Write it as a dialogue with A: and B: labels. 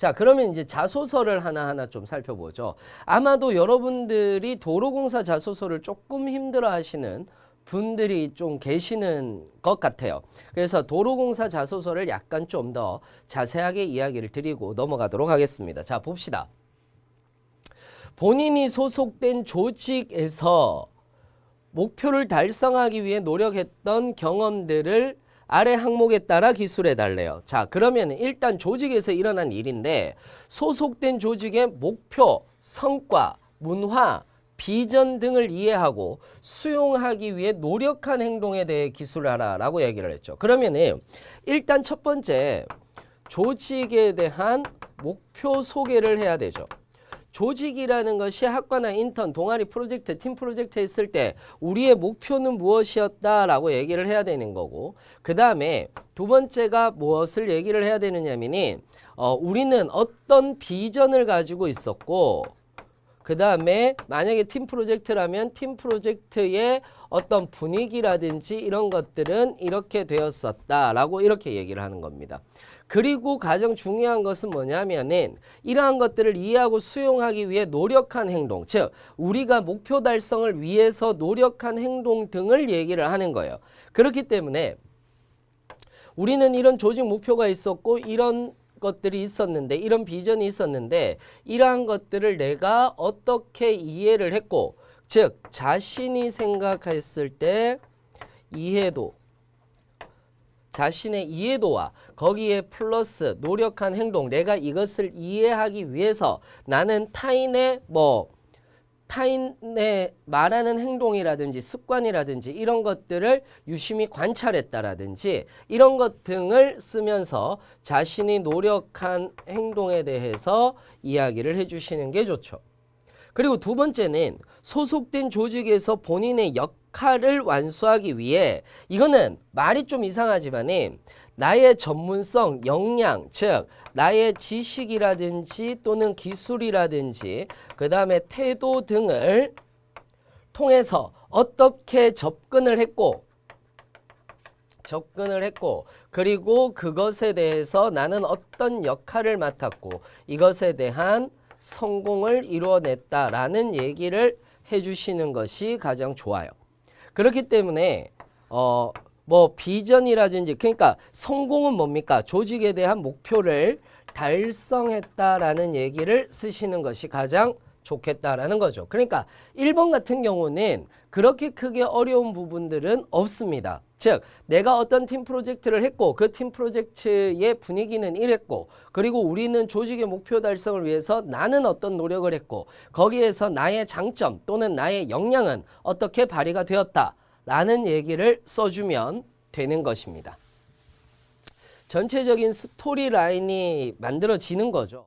A: 자, 그러면 이제 자소서를 하나하나 좀 살펴보죠. 아마도 여러분들이 도로공사 자소서를 조금 힘들어 하시는 분들이 좀 계시는 것 같아요. 그래서 도로공사 자소서를 약간 좀 더 자세하게 이야기를 드리고 넘어가도록 하겠습니다. 자, 봅시다. 본인이 소속된 조직에서 목표를 달성하기 위해 노력했던 경험들을 아래 항목에 따라 기술해 달래요. 자, 그러면 일단 조직에서 일어난 일인데 소속된 조직의 목표, 성과, 문화, 비전 등을 이해하고 수용하기 위해 노력한 행동에 대해 기술하라 라고 얘기를 했죠. 그러면은 일단 첫 번째 조직에 대한 목표 소개를 해야 되죠. 조직이라는 것이 학과나 인턴, 동아리 프로젝트, 팀 프로젝트 했을 때 우리의 목표는 무엇이었다라고 얘기를 해야 되는 거고, 그 다음에 두 번째가 무엇을 얘기를 해야 되느냐면은 우리는 어떤 비전을 가지고 있었고, 그 다음에 만약에 팀 프로젝트라면 팀 프로젝트의 어떤 분위기라든지 이런 것들은 이렇게 되었었다라고 이렇게 얘기를 하는 겁니다. 그리고 가장 중요한 것은 뭐냐면은 이러한 것들을 이해하고 수용하기 위해 노력한 행동, 즉 우리가 목표 달성을 위해서 노력한 행동 등을 얘기를 하는 거예요. 그렇기 때문에 우리는 이런 조직 목표가 있었고 이런 것들이 있었는데, 이런 비전이 있었는데 이러한 것들을 내가 어떻게 이해를 했고, 즉 자신이 생각했을 때 이해도, 자신의 이해도와 거기에 플러스 노력한 행동, 내가 이것을 이해하기 위해서 나는 타인의 말하는 행동이라든지 습관이라든지 이런 것들을 유심히 관찰했다라든지 이런 것 등을 쓰면서 자신이 노력한 행동에 대해서 이야기를 해주시는 게 좋죠. 그리고 두 번째는 소속된 조직에서 본인의 역할을 완수하기 위해, 이거는 말이 좀 이상하지만 나의 전문성, 역량, 즉 나의 지식이라든지 또는 기술이라든지 그 다음에 태도 등을 통해서 어떻게 접근을 했고 그리고 그것에 대해서 나는 어떤 역할을 맡았고 이것에 대한 성공을 이루어냈다라는 얘기를 해주시는 것이 가장 좋아요. 그렇기 때문에 비전이라든지, 그러니까 성공은 뭡니까? 조직에 대한 목표를 달성했다라는 얘기를 쓰시는 것이 가장 좋겠다라는 거죠. 그러니까 1번 같은 경우는 그렇게 크게 어려운 부분들은 없습니다. 즉 내가 어떤 팀 프로젝트를 했고 그 팀 프로젝트의 분위기는 이랬고, 그리고 우리는 조직의 목표 달성을 위해서 나는 어떤 노력을 했고 거기에서 나의 장점 또는 나의 역량은 어떻게 발휘가 되었다라는 얘기를 써주면 되는 것입니다. 전체적인 스토리 라인이 만들어지는 거죠.